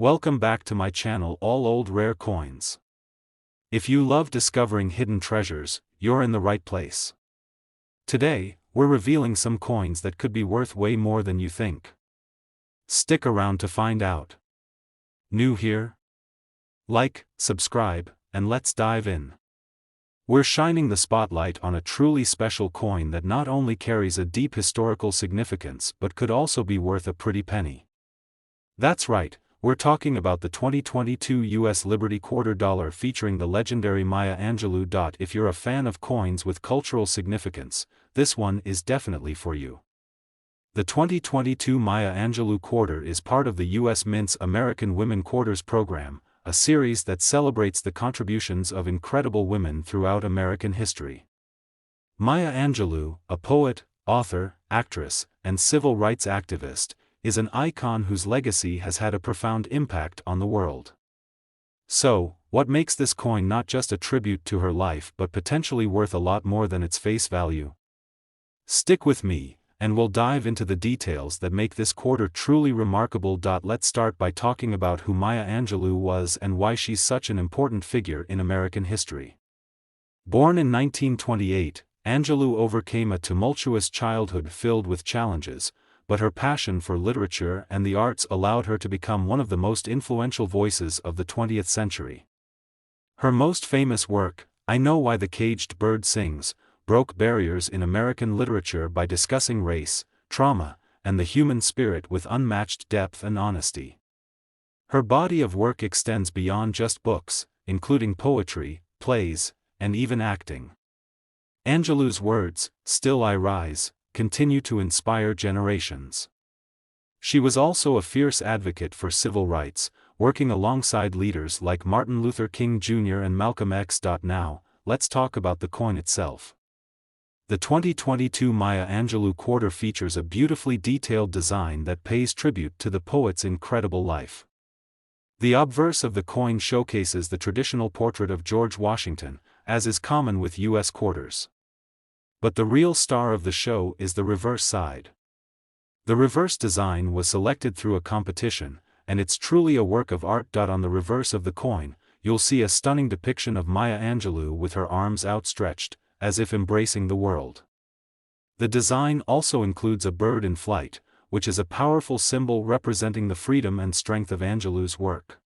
Welcome back to my channel, All Old Rare Coins. If you love discovering hidden treasures, you're in the right place. Today, we're revealing some coins that could be worth way more than you think. Stick around to find out. New here? Like, subscribe, and let's dive in. We're shining the spotlight on a truly special coin that not only carries a deep historical significance but could also be worth a pretty penny. That's right, we're talking about the 2022 U.S. Liberty Quarter Dollar featuring the legendary Maya Angelou. If you're a fan of coins with cultural significance, this one is definitely for you. The 2022 Maya Angelou Quarter is part of the U.S. Mint's American Women Quarters program, a series that celebrates the contributions of incredible women throughout American history. Maya Angelou, a poet, author, actress, and civil rights activist, is an icon whose legacy has had a profound impact on the world. So, what makes this coin not just a tribute to her life but potentially worth a lot more than its face value? Stick with me, and we'll dive into the details that make this quarter truly remarkable. Let's start by talking about who Maya Angelou was and why she's such an important figure in American history. Born in 1928, Angelou overcame a tumultuous childhood filled with challenges, but her passion for literature and the arts allowed her to become one of the most influential voices of the 20th century. Her most famous work, I Know Why the Caged Bird Sings, broke barriers in American literature by discussing race, trauma, and the human spirit with unmatched depth and honesty. Her body of work extends beyond just books, including poetry, plays, and even acting. Angelou's words, "Still I Rise," continue to inspire generations. She was also a fierce advocate for civil rights, working alongside leaders like Martin Luther King Jr. and Malcolm X. Now, let's talk about the coin itself. The 2022 Maya Angelou Quarter features a beautifully detailed design that pays tribute to the poet's incredible life. The obverse of the coin showcases the traditional portrait of George Washington, as is common with U.S. quarters. But the real star of the show is the reverse side. The reverse design was selected through a competition, and it's truly a work of art. On the reverse of the coin, you'll see a stunning depiction of Maya Angelou with her arms outstretched, as if embracing the world. The design also includes a bird in flight, which is a powerful symbol representing the freedom and strength of Angelou's work.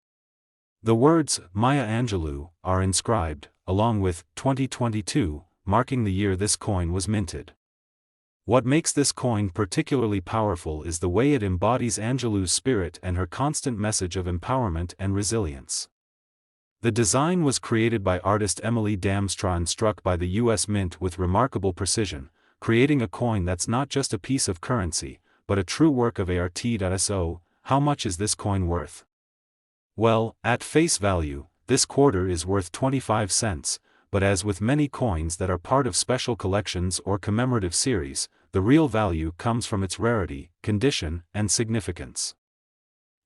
The words, Maya Angelou, are inscribed, along with 2022, marking the year this coin was minted. What makes this coin particularly powerful is the way it embodies Angelou's spirit and her constant message of empowerment and resilience. The design was created by artist Emily Damstra and struck by the U.S. Mint with remarkable precision, creating a coin that's not just a piece of currency, but a true work of art. So, how much is this coin worth? Well, at face value, this quarter is worth 25 cents, but as with many coins that are part of special collections or commemorative series, the real value comes from its rarity, condition, and significance.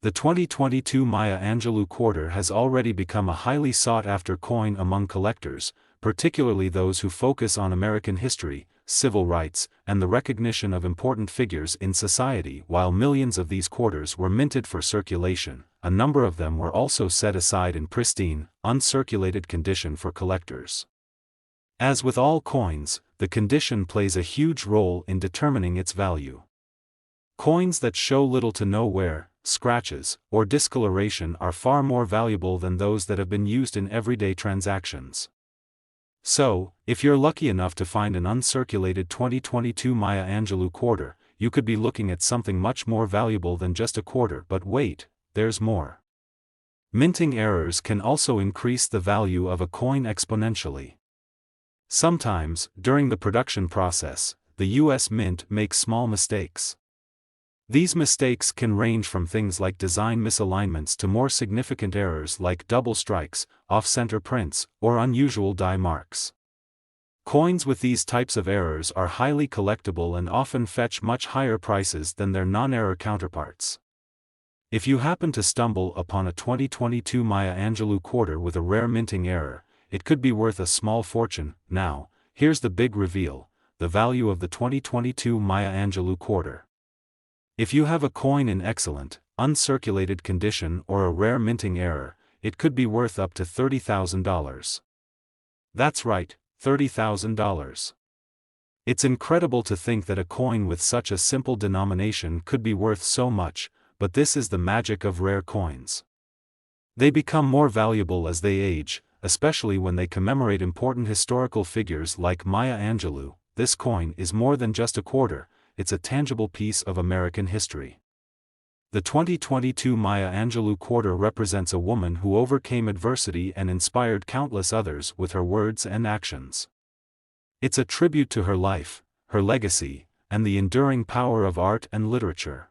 The 2022 Maya Angelou Quarter has already become a highly sought-after coin among collectors, particularly those who focus on American history, civil rights, and the recognition of important figures in society. While millions of these quarters were minted for circulation, a number of them were also set aside in pristine, uncirculated condition for collectors. As with all coins, the condition plays a huge role in determining its value. Coins that show little to no wear, scratches, or discoloration are far more valuable than those that have been used in everyday transactions. So, if you're lucky enough to find an uncirculated 2022 Maya Angelou Quarter, you could be looking at something much more valuable than just a quarter. But wait, there's more. Minting errors can also increase the value of a coin exponentially. Sometimes, during the production process, the U.S. Mint makes small mistakes. These mistakes can range from things like design misalignments to more significant errors like double strikes, off-center prints, or unusual die marks. Coins with these types of errors are highly collectible and often fetch much higher prices than their non-error counterparts. If you happen to stumble upon a 2022 Maya Angelou Quarter with a rare minting error, it could be worth a small fortune. Now, here's the big reveal: the value of the 2022 Maya Angelou Quarter. If you have a coin in excellent, uncirculated condition or a rare minting error, it could be worth up to $30,000. That's right, $30,000. It's incredible to think that a coin with such a simple denomination could be worth so much, but this is the magic of rare coins. They become more valuable as they age, especially when they commemorate important historical figures like Maya Angelou. This coin is more than just a quarter, it's a tangible piece of American history. The 2022 Maya Angelou quarter represents a woman who overcame adversity and inspired countless others with her words and actions. It's a tribute to her life, her legacy, and the enduring power of art and literature.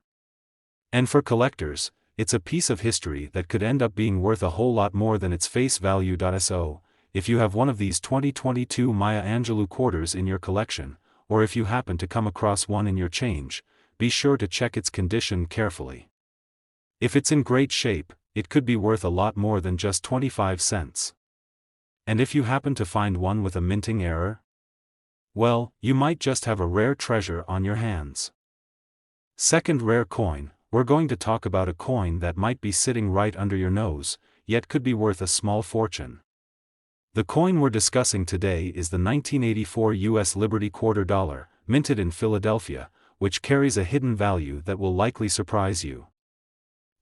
And for collectors, it's a piece of history that could end up being worth a whole lot more than its face value. So, if you have one of these 2022 Maya Angelou quarters in your collection, or if you happen to come across one in your change, be sure to check its condition carefully. If it's in great shape, it could be worth a lot more than just 25 cents. And if you happen to find one with a minting error, well, you might just have a rare treasure on your hands. Second rare coin, we're going to talk about a coin that might be sitting right under your nose, yet could be worth a small fortune. The coin we're discussing today is the 1984 U.S. Liberty Quarter Dollar, minted in Philadelphia, which carries a hidden value that will likely surprise you.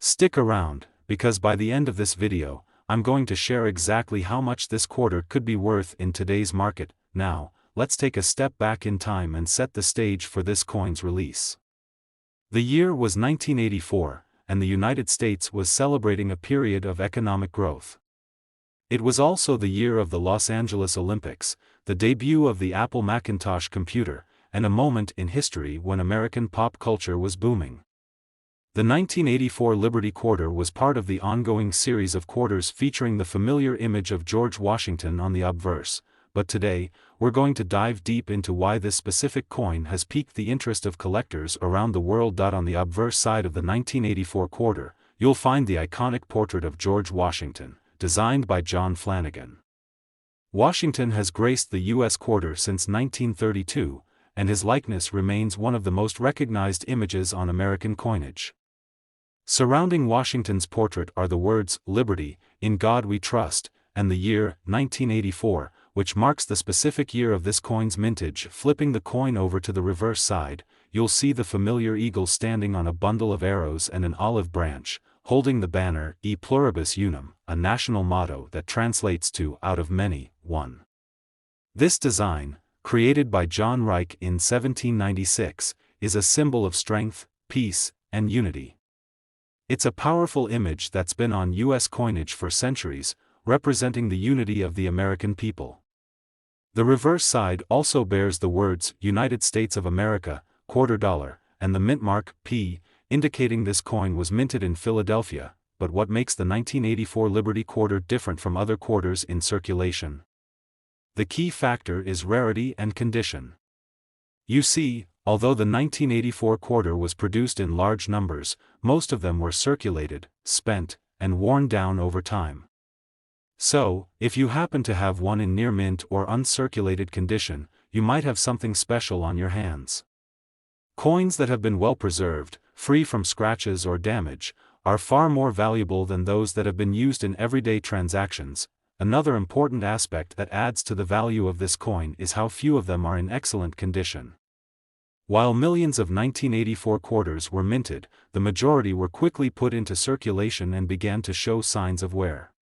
Stick around, because by the end of this video, I'm going to share exactly how much this quarter could be worth in today's market. Now, let's take a step back in time and set the stage for this coin's release. The year was 1984, and the United States was celebrating a period of economic growth. It was also the year of the Los Angeles Olympics, the debut of the Apple Macintosh computer, and a moment in history when American pop culture was booming. The 1984 Liberty Quarter was part of the ongoing series of quarters featuring the familiar image of George Washington on the obverse, but today, we're going to dive deep into why this specific coin has piqued the interest of collectors around the world. On the obverse side of the 1984 quarter, you'll find the iconic portrait of George Washington, designed by John Flanagan. Washington has graced the U.S. quarter since 1932, and his likeness remains one of the most recognized images on American coinage. Surrounding Washington's portrait are the words, "Liberty, in God we trust," and the year, 1984, which marks the specific year of this coin's mintage. Flipping the coin over to the reverse side, you'll see the familiar eagle standing on a bundle of arrows and an olive branch, holding the banner, E Pluribus Unum, a national motto that translates to, out of many, one. This design, created by John Reich in 1796, is a symbol of strength, peace, and unity. It's a powerful image that's been on U.S. coinage for centuries, representing the unity of the American people. The reverse side also bears the words, United States of America, quarter dollar, and the mint mark, P, indicating this coin was minted in Philadelphia. But what makes the 1984 Liberty Quarter different from other quarters in circulation? The key factor is rarity and condition. You see, although the 1984 quarter was produced in large numbers, most of them were circulated, spent, and worn down over time. So, if you happen to have one in near mint or uncirculated condition, you might have something special on your hands. Coins that have been well preserved, free from scratches or damage, are far more valuable than those that have been used in everyday transactions. Another important aspect that adds to the value of this coin is how few of them are in excellent condition. While millions of 1984 quarters were minted, the majority were quickly put into circulation and began to show signs of wear.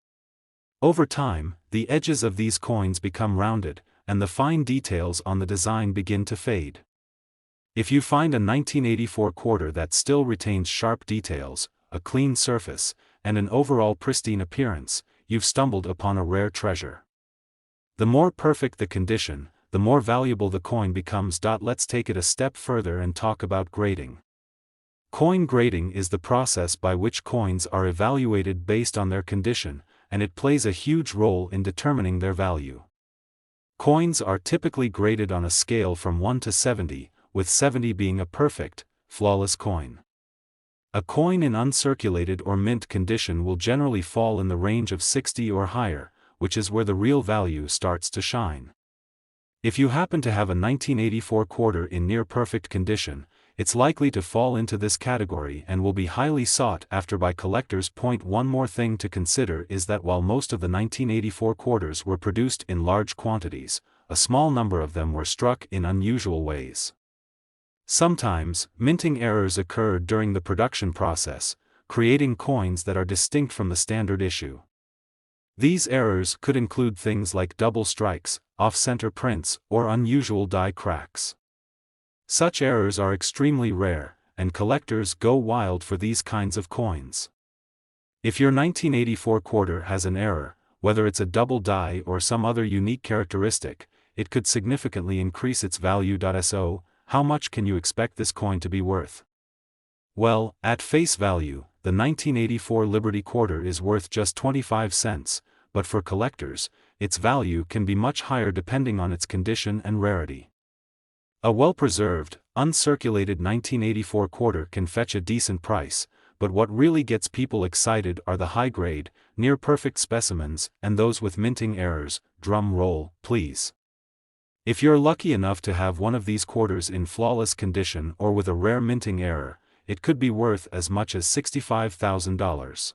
Over time, the edges of these coins become rounded, and the fine details on the design begin to fade. If you find a 1984 quarter that still retains sharp details, a clean surface, and an overall pristine appearance, you've stumbled upon a rare treasure. The more perfect the condition, the more valuable the coin becomes. Let's take it a step further and talk about grading. Coin grading is the process by which coins are evaluated based on their condition, and it plays a huge role in determining their value. Coins are typically graded on a scale from 1 to 70, with 70 being a perfect, flawless coin. A coin in uncirculated or mint condition will generally fall in the range of 60 or higher, which is where the real value starts to shine. If you happen to have a 1984 quarter in near-perfect condition, it's likely to fall into this category and will be highly sought after by collectors. One more thing to consider is that while most of the 1984 quarters were produced in large quantities, a small number of them were struck in unusual ways. Sometimes, minting errors occurred during the production process, creating coins that are distinct from the standard issue. These errors could include things like double strikes, off-center prints, or unusual die cracks. Such errors are extremely rare, and collectors go wild for these kinds of coins. If your 1984 quarter has an error, whether it's a double die or some other unique characteristic, it could significantly increase its value. So, how much can you expect this coin to be worth? Well, at face value, the 1984 Liberty Quarter is worth just 25 cents, but for collectors, its value can be much higher depending on its condition and rarity. A well-preserved, uncirculated 1984 quarter can fetch a decent price, but what really gets people excited are the high-grade, near-perfect specimens and those with minting errors. Drum roll, please. If you're lucky enough to have one of these quarters in flawless condition or with a rare minting error, it could be worth as much as $65,000.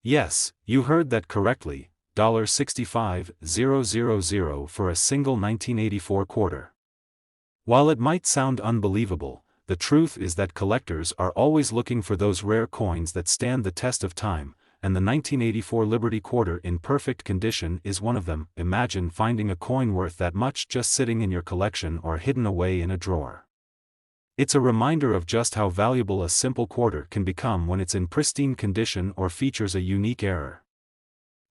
Yes, you heard that correctly, $65,000 for a single 1984 quarter. While it might sound unbelievable, the truth is that collectors are always looking for those rare coins that stand the test of time, and the 1984 Liberty Quarter in perfect condition is one of them. Imagine finding a coin worth that much just sitting in your collection or hidden away in a drawer. It's a reminder of just how valuable a simple quarter can become when it's in pristine condition or features a unique error.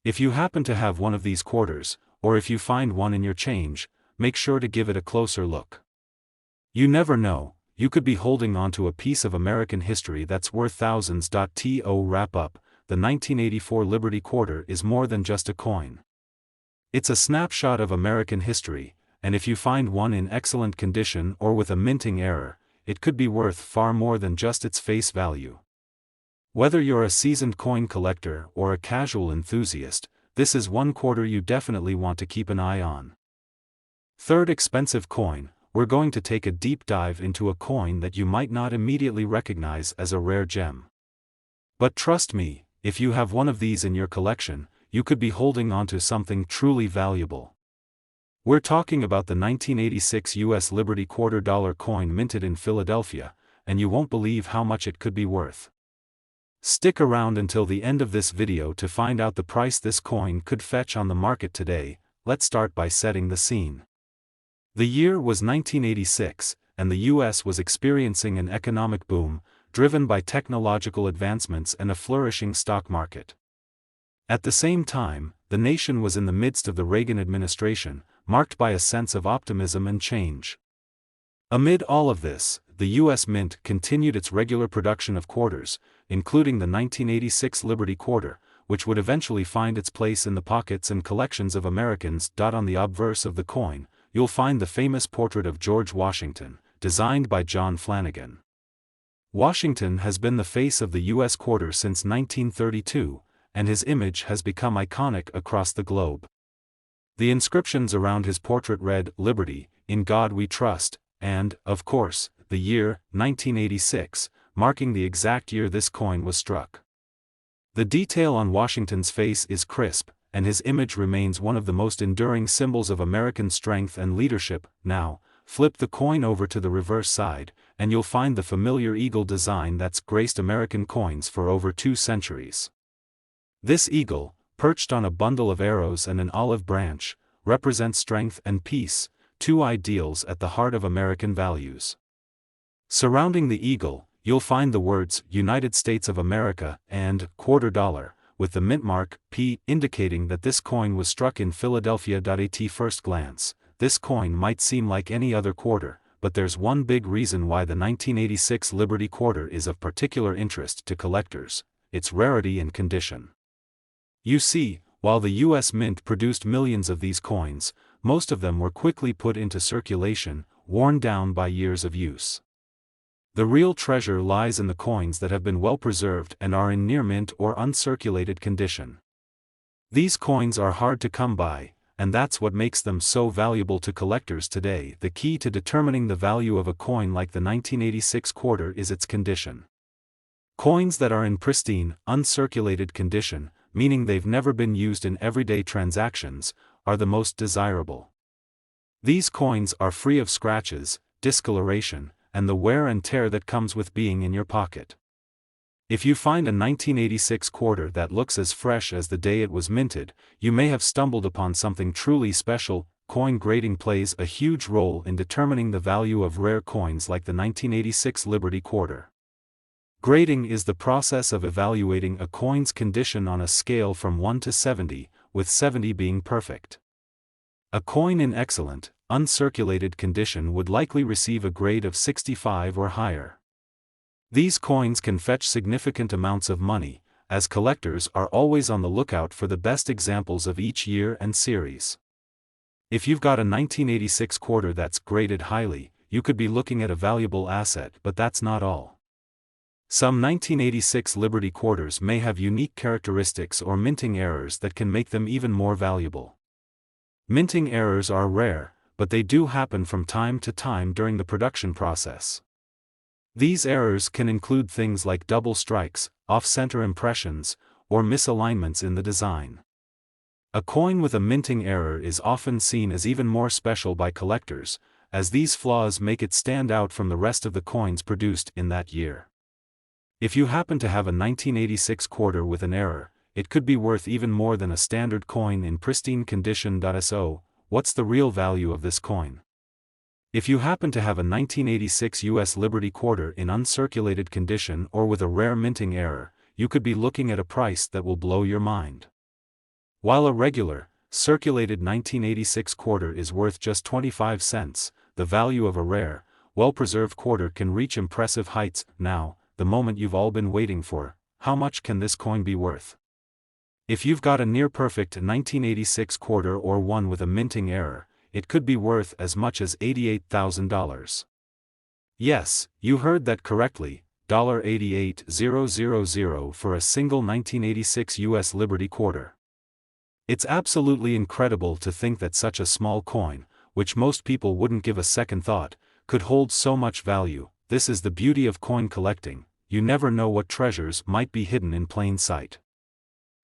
If you happen to have one of these quarters, or if you find one in your change, make sure to give it a closer look. You never know, you could be holding onto a piece of American history that's worth thousands. To wrap up, the 1984 Liberty Quarter is more than just a coin. It's a snapshot of American history, and if you find one in excellent condition or with a minting error, it could be worth far more than just its face value. Whether you're a seasoned coin collector or a casual enthusiast, this is one quarter you definitely want to keep an eye on. Third expensive coin, we're going to take a deep dive into a coin that you might not immediately recognize as a rare gem. But trust me, if you have one of these in your collection, you could be holding onto something truly valuable. We're talking about the 1986 U.S. Liberty Quarter dollar coin minted in Philadelphia, and you won't believe how much it could be worth. Stick around until the end of this video to find out the price this coin could fetch on the market today. Let's start by setting the scene. The year was 1986, and the U.S. was experiencing an economic boom, driven by technological advancements and a flourishing stock market. At the same time, the nation was in the midst of the Reagan administration, marked by a sense of optimism and change. Amid all of this, the U.S. Mint continued its regular production of quarters, including the 1986 Liberty Quarter, which would eventually find its place in the pockets and collections of Americans. On the obverse of the coin, you'll find the famous portrait of George Washington, designed by John Flanagan. Washington has been the face of the U.S. quarter since 1932, and his image has become iconic across the globe. The inscriptions around his portrait read, "Liberty, in God we trust," and, of course, the year, 1986, marking the exact year this coin was struck. The detail on Washington's face is crisp, and his image remains one of the most enduring symbols of American strength and leadership. Now, flip the coin over to the reverse side, and you'll find the familiar eagle design that's graced American coins for over 2 centuries. This eagle, perched on a bundle of arrows and an olive branch, represents strength and peace, 2 ideals at the heart of American values. Surrounding the eagle, you'll find the words United States of America and quarter dollar, with the mint mark P indicating that this coin was struck in Philadelphia. At first glance, this coin might seem like any other quarter, but there's one big reason why the 1986 Liberty Quarter is of particular interest to collectors: its rarity and condition. You see, while the U.S. Mint produced millions of these coins, most of them were quickly put into circulation, worn down by years of use. The real treasure lies in the coins that have been well preserved and are in near mint or uncirculated condition. These coins are hard to come by, and that's what makes them so valuable to collectors today. The key to determining the value of a coin like the 1986 quarter is its condition. Coins that are in pristine, uncirculated condition, meaning they've never been used in everyday transactions, are the most desirable. These coins are free of scratches, discoloration, and the wear and tear that comes with being in your pocket. If you find a 1986 quarter that looks as fresh as the day it was minted, you may have stumbled upon something truly special. Coin grading plays a huge role in determining the value of rare coins like the 1986 Liberty Quarter. Grading is the process of evaluating a coin's condition on a scale from 1 to 70, with 70 being perfect. A coin in excellent, uncirculated condition would likely receive a grade of 65 or higher. These coins can fetch significant amounts of money, as collectors are always on the lookout for the best examples of each year and series. If you've got a 1986 quarter that's graded highly, you could be looking at a valuable asset, but that's not all. Some 1986 Liberty quarters may have unique characteristics or minting errors that can make them even more valuable. Minting errors are rare, but they do happen from time to time during the production process. These errors can include things like double strikes, off-center impressions, or misalignments in the design. A coin with a minting error is often seen as even more special by collectors, as these flaws make it stand out from the rest of the coins produced in that year. If you happen to have a 1986 quarter with an error, it could be worth even more than a standard coin in pristine condition. So, what's the real value of this coin? If you happen to have a 1986 US Liberty Quarter in uncirculated condition or with a rare minting error, you could be looking at a price that will blow your mind. While a regular, circulated 1986 quarter is worth just 25 cents, the value of a rare, well-preserved quarter can reach impressive heights. Now, the moment you've all been waiting for: how much can this coin be worth? If you've got a near-perfect 1986 quarter or one with a minting error, it could be worth as much as $88,000. Yes, you heard that correctly, $88,000 for a single 1986 US Liberty Quarter. It's absolutely incredible to think that such a small coin, which most people wouldn't give a second thought, could hold so much value. This is the beauty of coin collecting: you never know what treasures might be hidden in plain sight.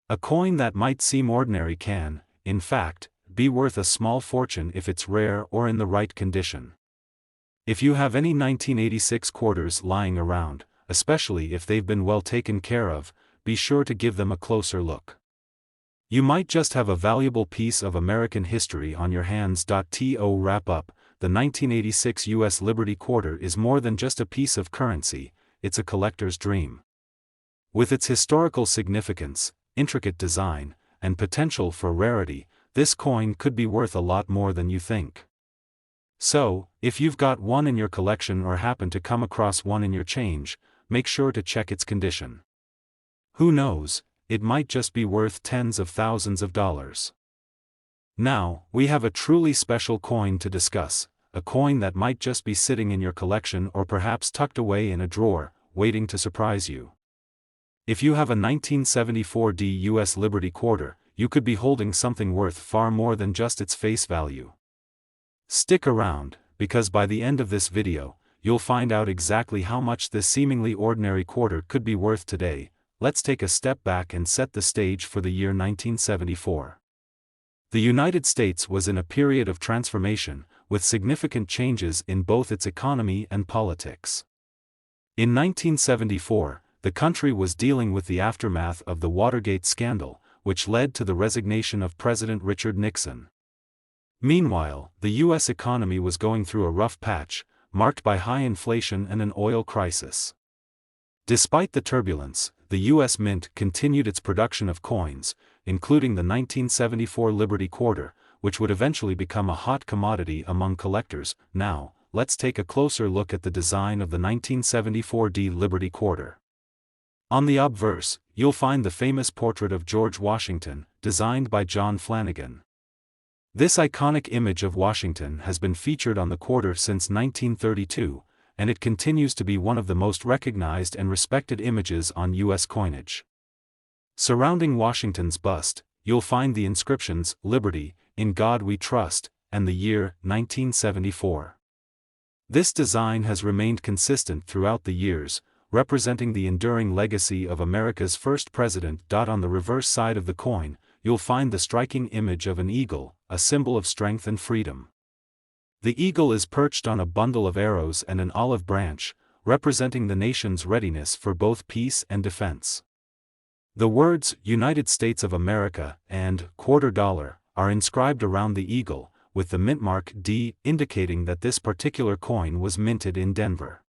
A coin that might seem ordinary can, in fact, be worth a small fortune if it's rare or in the right condition. If you have any 1986 quarters lying around, especially if they've been well taken care of, be sure to give them a closer look. You might just have a valuable piece of American history on your hands. To wrap up, the 1986 US Liberty Quarter is more than just a piece of currency, it's a collector's dream. With its historical significance, intricate design, and potential for rarity, this coin could be worth a lot more than you think. So, if you've got one in your collection or happen to come across one in your change, make sure to check its condition. Who knows, it might just be worth tens of thousands of dollars. Now, we have a truly special coin to discuss, a coin that might just be sitting in your collection or perhaps tucked away in a drawer, waiting to surprise you. If you have a 1974 US Liberty Quarter, you could be holding something worth far more than just its face value. Stick around, because by the end of this video, you'll find out exactly how much this seemingly ordinary quarter could be worth today. Let's take a step back and set the stage for the year 1974. The United States was in a period of transformation, with significant changes in both its economy and politics. In 1974, the country was dealing with the aftermath of the Watergate scandal, which led to the resignation of President Richard Nixon. Meanwhile, the U.S. economy was going through a rough patch, marked by high inflation and an oil crisis. Despite the turbulence, the U.S. Mint continued its production of coins, including the 1974 Liberty Quarter, which would eventually become a hot commodity among collectors. Now, let's take a closer look at the design of the 1974 Liberty Quarter. On the obverse, you'll find the famous portrait of George Washington, designed by John Flanagan. This iconic image of Washington has been featured on the quarter since 1932, and it continues to be one of the most recognized and respected images on U.S. coinage. Surrounding Washington's bust, you'll find the inscriptions, Liberty, "In God We Trust," and the year 1974. This design has remained consistent throughout the years, representing the enduring legacy of America's first president. On the reverse side of the coin, you'll find the striking image of an eagle, a symbol of strength and freedom. The eagle is perched on a bundle of arrows and an olive branch, representing the nation's readiness for both peace and defense. The words "United States of America" and "quarter dollar" are inscribed around the eagle, with the mint mark D indicating that this particular coin was minted in Denver.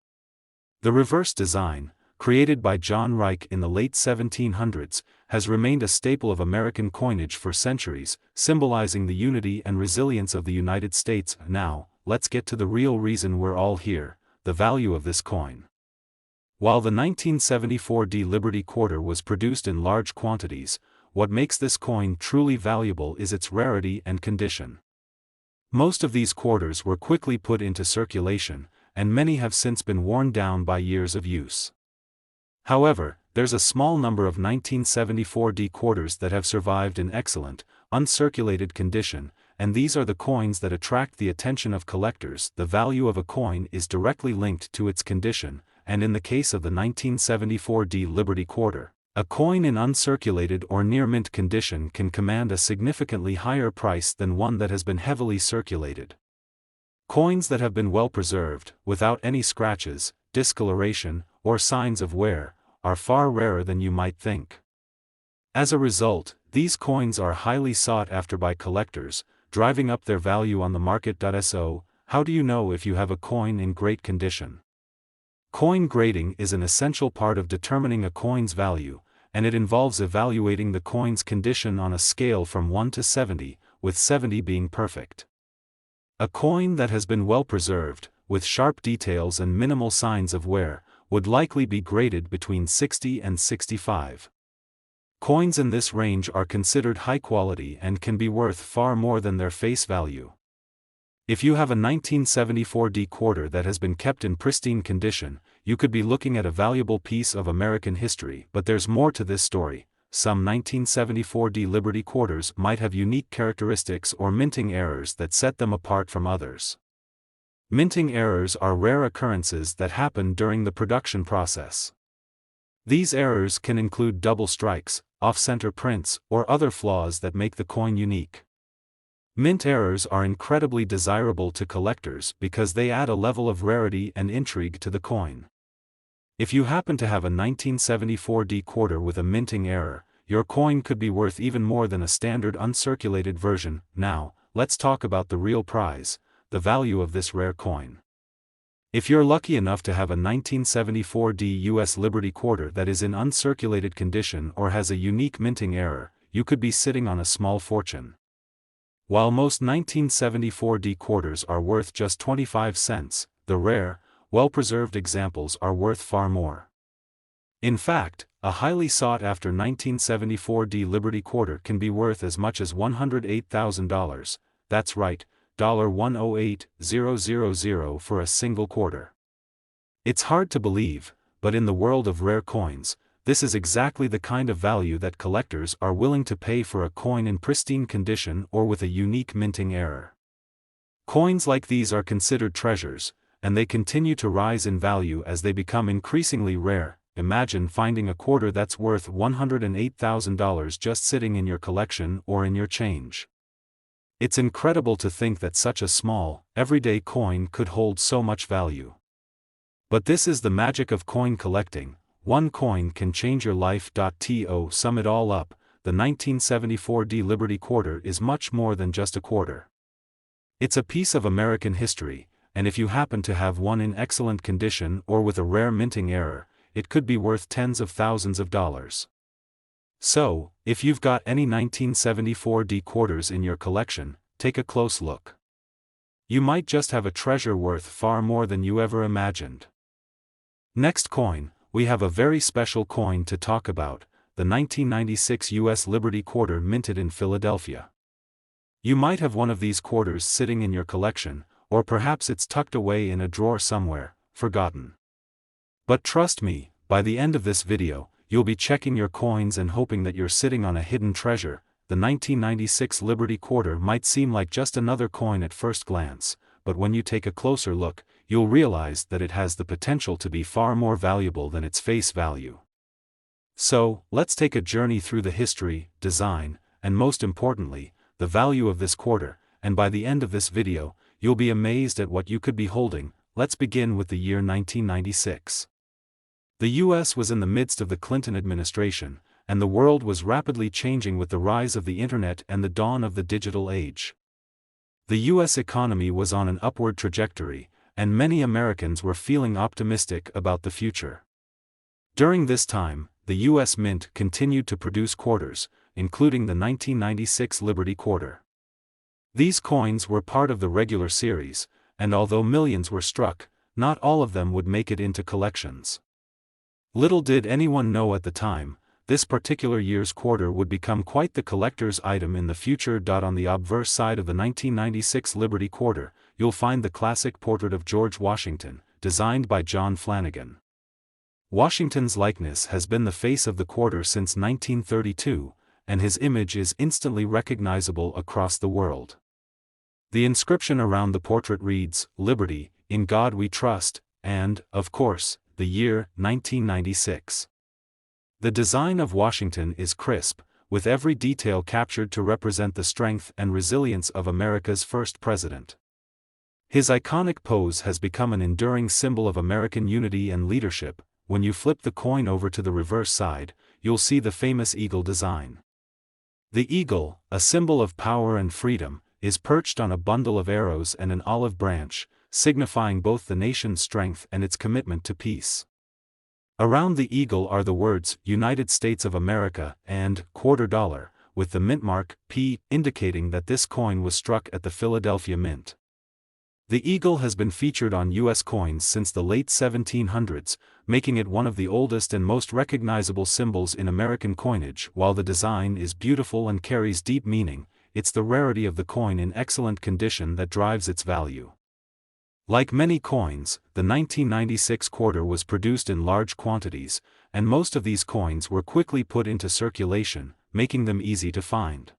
The reverse design, created by John Reich in the late 1700s, has remained a staple of American coinage for centuries, symbolizing the unity and resilience of the United States. Now, let's get to the real reason we're all here: the value of this coin. While the 1974 Liberty Quarter was produced in large quantities, what makes this coin truly valuable is its rarity and condition. Most of these quarters were quickly put into circulation, and many have since been worn down by years of use. However, there's a small number of 1974 quarters that have survived in excellent, uncirculated condition, and these are the coins that attract the attention of collectors. The value of a coin is directly linked to its condition, and in the case of the 1974 Liberty Quarter, a coin in uncirculated or near-mint condition can command a significantly higher price than one that has been heavily circulated. Coins that have been well preserved, without any scratches, discoloration, or signs of wear, are far rarer than you might think. As a result, these coins are highly sought after by collectors, driving up their value on the market. So, how do you know if you have a coin in great condition? Coin grading is an essential part of determining a coin's value, and it involves evaluating the coin's condition on a scale from 1 to 70, with 70 being perfect. A coin that has been well preserved, with sharp details and minimal signs of wear, would likely be graded between 60 and 65. Coins in this range are considered high quality and can be worth far more than their face value. If you have a 1974 quarter that has been kept in pristine condition, you could be looking at a valuable piece of American history. But there's more to this story. Some 1974 Liberty quarters might have unique characteristics or minting errors that set them apart from others. Minting errors are rare occurrences that happen during the production process. These errors can include double strikes, off-center prints, or other flaws that make the coin unique. Mint errors are incredibly desirable to collectors because they add a level of rarity and intrigue to the coin. If you happen to have a 1974 quarter with a minting error, your coin could be worth even more than a standard uncirculated version. Now, let's talk about the real prize, the value of this rare coin. If you're lucky enough to have a 1974 US Liberty Quarter that is in uncirculated condition or has a unique minting error, you could be sitting on a small fortune. While most 1974 quarters are worth just 25 cents, the rare, well-preserved examples are worth far more. In fact, a highly sought-after 1974 Liberty Quarter can be worth as much as $108,000, that's right, $108,000 for a single quarter. It's hard to believe, but in the world of rare coins, this is exactly the kind of value that collectors are willing to pay for a coin in pristine condition or with a unique minting error. Coins like these are considered treasures, and they continue to rise in value as they become increasingly rare. Imagine finding a quarter that's worth $108,000 just sitting in your collection or in your change. It's incredible to think that such a small, everyday coin could hold so much value. But this is the magic of coin collecting. One coin can change your life. To sum it all up, the 1974 Liberty Quarter is much more than just a quarter. It's a piece of American history, and if you happen to have one in excellent condition or with a rare minting error, it could be worth tens of thousands of dollars. So, if you've got any 1974 quarters in your collection, take a close look. You might just have a treasure worth far more than you ever imagined. Next coin, we have a very special coin to talk about, the 1996 US Liberty Quarter minted in Philadelphia. You might have one of these quarters sitting in your collection, or perhaps it's tucked away in a drawer somewhere, forgotten. But trust me, by the end of this video, you'll be checking your coins and hoping that you're sitting on a hidden treasure. the 1996 Liberty Quarter might seem like just another coin at first glance, but when you take a closer look, you'll realize that it has the potential to be far more valuable than its face value. So, let's take a journey through the history, design, and most importantly, the value of this quarter, and by the end of this video, you'll be amazed at what you could be holding. Let's begin with the year 1996. The US was in the midst of the Clinton administration, and the world was rapidly changing with the rise of the internet and the dawn of the digital age. The US economy was on an upward trajectory, and many Americans were feeling optimistic about the future. During this time, the US Mint continued to produce quarters, including the 1996 Liberty Quarter. These coins were part of the regular series, and although millions were struck, not all of them would make it into collections. Little did anyone know at the time, this particular year's quarter would become quite the collector's item in the future. On the obverse side of the 1996 Liberty Quarter, you'll find the classic portrait of George Washington, designed by John Flanagan. Washington's likeness has been the face of the quarter since 1932, and his image is instantly recognizable across the world. The inscription around the portrait reads, "Liberty, in God we trust," and, of course, the year 1996. The design of Washington is crisp, with every detail captured to represent the strength and resilience of America's first president. His iconic pose has become an enduring symbol of American unity and leadership. When you flip the coin over to the reverse side, you'll see the famous eagle design. The eagle, a symbol of power and freedom, is perched on a bundle of arrows and an olive branch, signifying both the nation's strength and its commitment to peace. Around the eagle are the words "United States of America" and "quarter dollar," with the mint mark P indicating that this coin was struck at the Philadelphia Mint. The eagle has been featured on U.S. coins since the late 1700s, making it one of the oldest and most recognizable symbols in American coinage. While the design is beautiful and carries deep meaning, it's the rarity of the coin in excellent condition that drives its value. Like many coins, the 1996 quarter was produced in large quantities, and most of these coins were quickly put into circulation, making them easy to find.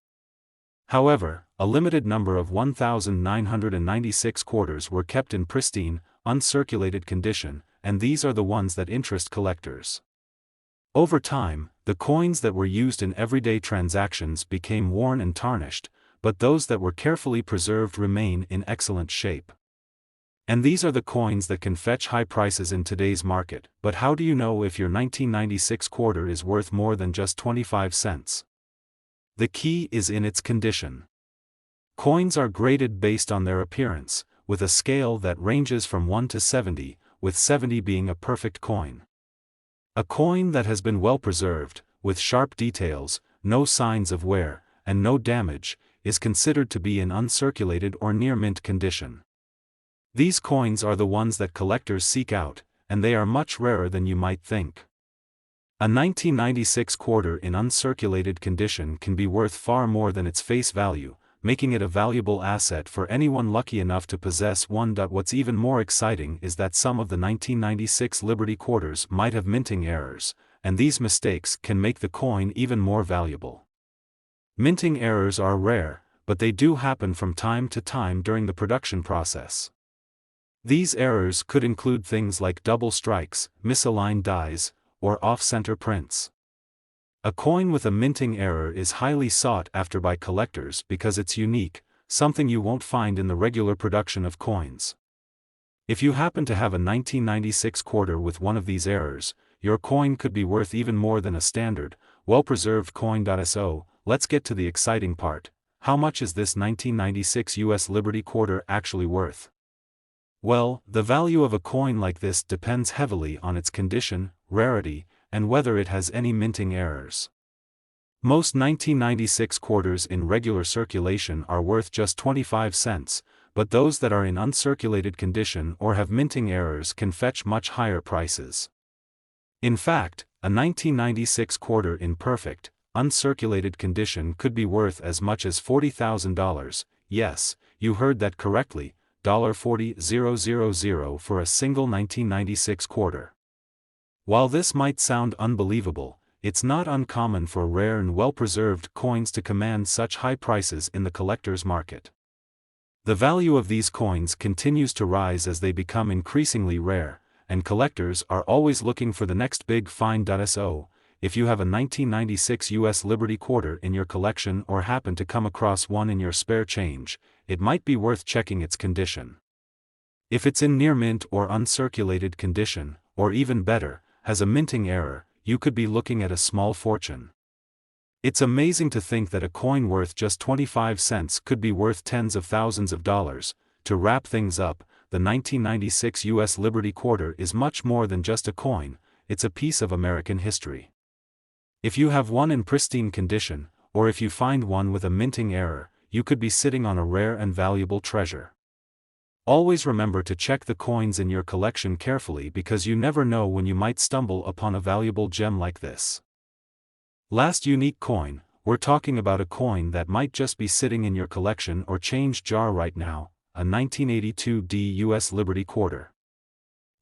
However, a limited number of 1,996 quarters were kept in pristine, uncirculated condition, and these are the ones that interest collectors. Over time, the coins that were used in everyday transactions became worn and tarnished, but those that were carefully preserved remain in excellent shape. And these are the coins that can fetch high prices in today's market. But how do you know if your 1996 quarter is worth more than just 25 cents? The key is in its condition. Coins are graded based on their appearance, with a scale that ranges from 1 to 70, with 70 being a perfect coin. A coin that has been well preserved, with sharp details, no signs of wear, and no damage, is considered to be in uncirculated or near mint condition. These coins are the ones that collectors seek out, and they are much rarer than you might think. A 1996 quarter in uncirculated condition can be worth far more than its face value, making it a valuable asset for anyone lucky enough to possess one. What's even more exciting is that some of the 1996 Liberty quarters might have minting errors, and these mistakes can make the coin even more valuable. Minting errors are rare, but they do happen from time to time during the production process. These errors could include things like double strikes, misaligned dies, or off-center prints. A coin with a minting error is highly sought after by collectors because it's unique, something you won't find in the regular production of coins. If you happen to have a 1996 quarter with one of these errors, your coin could be worth even more than a standard, well-preserved coin. So, let's get to the exciting part. How much is this 1996 US Liberty Quarter actually worth? Well, the value of a coin like this depends heavily on its condition, rarity, and whether it has any minting errors. Most 1996 quarters in regular circulation are worth just 25 cents, but those that are in uncirculated condition or have minting errors can fetch much higher prices. In fact, a 1996 quarter in perfect, uncirculated condition could be worth as much as $40,000, yes, you heard that correctly, $40,000 for a single 1996 quarter. While this might sound unbelievable, it's not uncommon for rare and well-preserved coins to command such high prices in the collector's market. The value of these coins continues to rise as they become increasingly rare, and collectors are always looking for the next big find. So, if you have a 1996 U.S. Liberty Quarter in your collection or happen to come across one in your spare change, it might be worth checking its condition. If it's in near mint or uncirculated condition, or even better, has a minting error, you could be looking at a small fortune. It's amazing to think that a coin worth just 25 cents could be worth tens of thousands of dollars. To wrap things up, the 1996 U.S. Liberty Quarter is much more than just a coin, it's a piece of American history. If you have one in pristine condition, or if you find one with a minting error, you could be sitting on a rare and valuable treasure. Always remember to check the coins in your collection carefully because you never know when you might stumble upon a valuable gem like this. Last unique coin, we're talking about a coin that might just be sitting in your collection or change jar right now, a 1982 U.S. Liberty Quarter.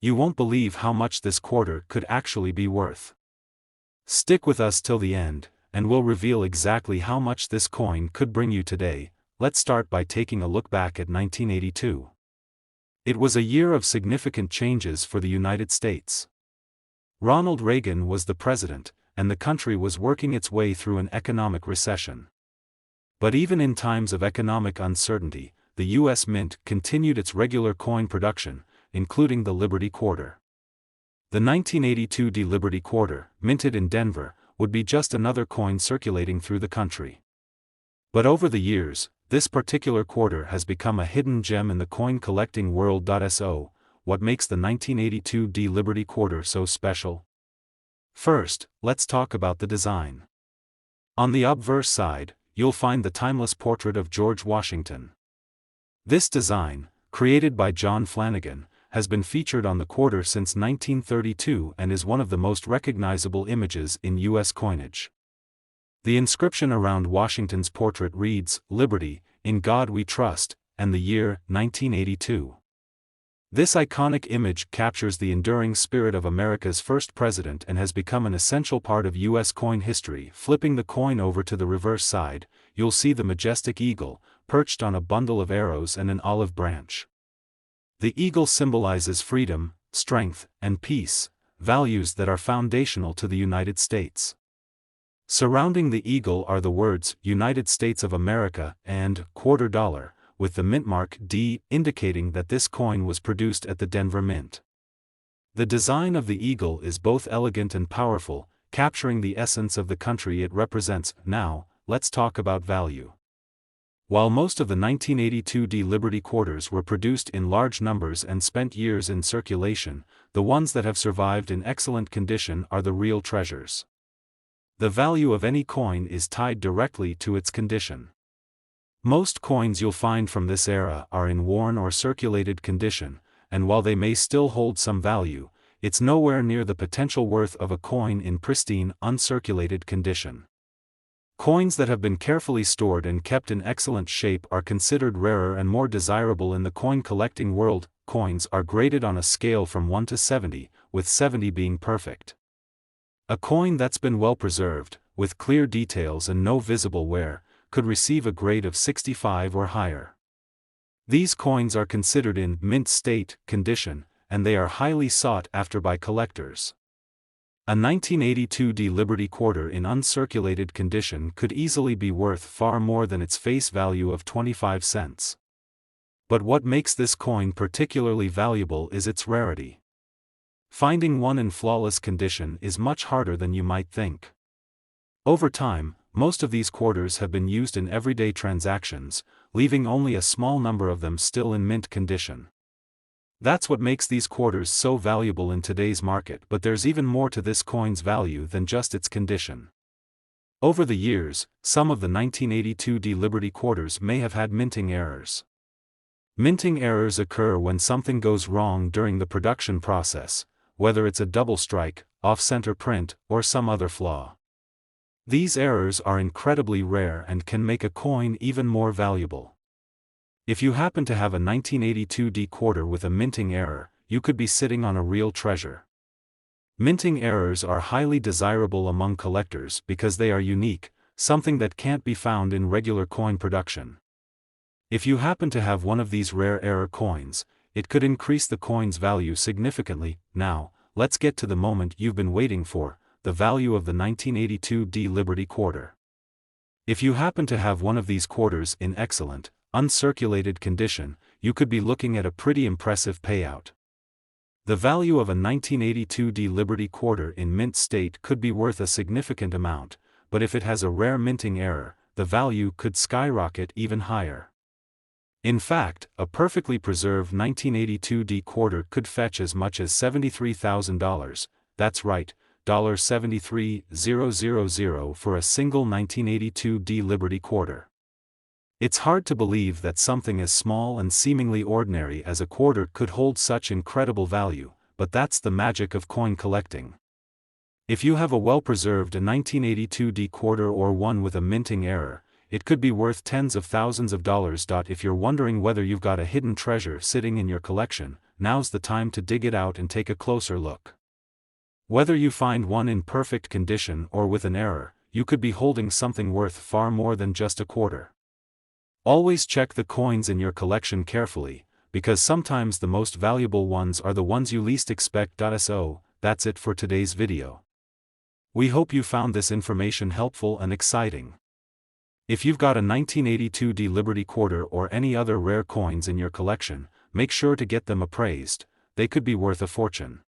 You won't believe how much this quarter could actually be worth. Stick with us till the end, and we'll reveal exactly how much this coin could bring you today. Let's start by taking a look back at 1982. It was a year of significant changes for the United States. Ronald Reagan was the president, and the country was working its way through an economic recession. But even in times of economic uncertainty, the U.S. Mint continued its regular coin production, including the Liberty Quarter. The 1982 Liberty Quarter, minted in Denver, would be just another coin circulating through the country. But over the years, this particular quarter has become a hidden gem in the coin collecting world. So, what makes the 1982 Liberty Quarter so special? First, let's talk about the design. On the obverse side, you'll find the timeless portrait of George Washington. This design, created by John Flanagan, has been featured on the quarter since 1932 and is one of the most recognizable images in U.S. coinage. The inscription around Washington's portrait reads, "Liberty, in God we trust," and the year, 1982. This iconic image captures the enduring spirit of America's first president and has become an essential part of U.S. coin history. Flipping the coin over to the reverse side, you'll see the majestic eagle, perched on a bundle of arrows and an olive branch. The eagle symbolizes freedom, strength, and peace, values that are foundational to the United States. Surrounding the eagle are the words, "United States of America," and "Quarter Dollar," with the mint mark D indicating that this coin was produced at the Denver Mint. The design of the eagle is both elegant and powerful, capturing the essence of the country it represents. Now, let's talk about value. While most of the 1982 Liberty Quarters were produced in large numbers and spent years in circulation, the ones that have survived in excellent condition are the real treasures. The value of any coin is tied directly to its condition. Most coins you'll find from this era are in worn or circulated condition, and while they may still hold some value, it's nowhere near the potential worth of a coin in pristine, uncirculated condition. Coins that have been carefully stored and kept in excellent shape are considered rarer and more desirable in the coin collecting world. Coins are graded on a scale from 1 to 70, with 70 being perfect. A coin that's been well preserved, with clear details and no visible wear, could receive a grade of 65 or higher. These coins are considered in mint state condition, and they are highly sought after by collectors. A 1982 Liberty Quarter in uncirculated condition could easily be worth far more than its face value of 25 cents. But what makes this coin particularly valuable is its rarity. Finding one in flawless condition is much harder than you might think. Over time, most of these quarters have been used in everyday transactions, leaving only a small number of them still in mint condition. That's what makes these quarters so valuable in today's market, but there's even more to this coin's value than just its condition. Over the years, some of the 1982 Liberty Quarters may have had minting errors. Minting errors occur when something goes wrong during the production process, whether it's a double strike, off-center print, or some other flaw. These errors are incredibly rare and can make a coin even more valuable. If you happen to have a 1982 quarter with a minting error, you could be sitting on a real treasure. Minting errors are highly desirable among collectors because they are unique, something that can't be found in regular coin production. If you happen to have one of these rare error coins, it could increase the coin's value significantly. Now, let's get to the moment you've been waiting for, the value of the 1982 D Liberty Quarter. If you happen to have one of these quarters in excellent, uncirculated condition, you could be looking at a pretty impressive payout. The value of a 1982 D Liberty Quarter in mint state could be worth a significant amount, but if it has a rare minting error, the value could skyrocket even higher. In fact, a perfectly preserved 1982 D Quarter could fetch as much as $73,000, that's right, $73,000 for a single 1982 D Liberty Quarter. It's hard to believe that something as small and seemingly ordinary as a quarter could hold such incredible value, but that's the magic of coin collecting. If you have a well-preserved 1982 D Quarter or one with a minting error, it could be worth tens of thousands of dollars. If you're wondering whether you've got a hidden treasure sitting in your collection, now's the time to dig it out and take a closer look. Whether you find one in perfect condition or with an error, you could be holding something worth far more than just a quarter. Always check the coins in your collection carefully, because sometimes the most valuable ones are the ones you least expect. So, that's it for today's video. We hope you found this information helpful and exciting. If you've got a 1982 D Liberty Quarter or any other rare coins in your collection, make sure to get them appraised, they could be worth a fortune.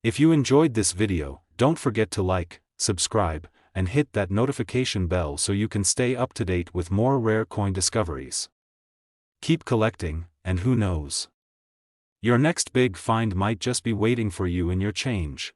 If you enjoyed this video, don't forget to like, subscribe, and hit that notification bell so you can stay up to date with more rare coin discoveries. Keep collecting, and who knows? Your next big find might just be waiting for you in your change.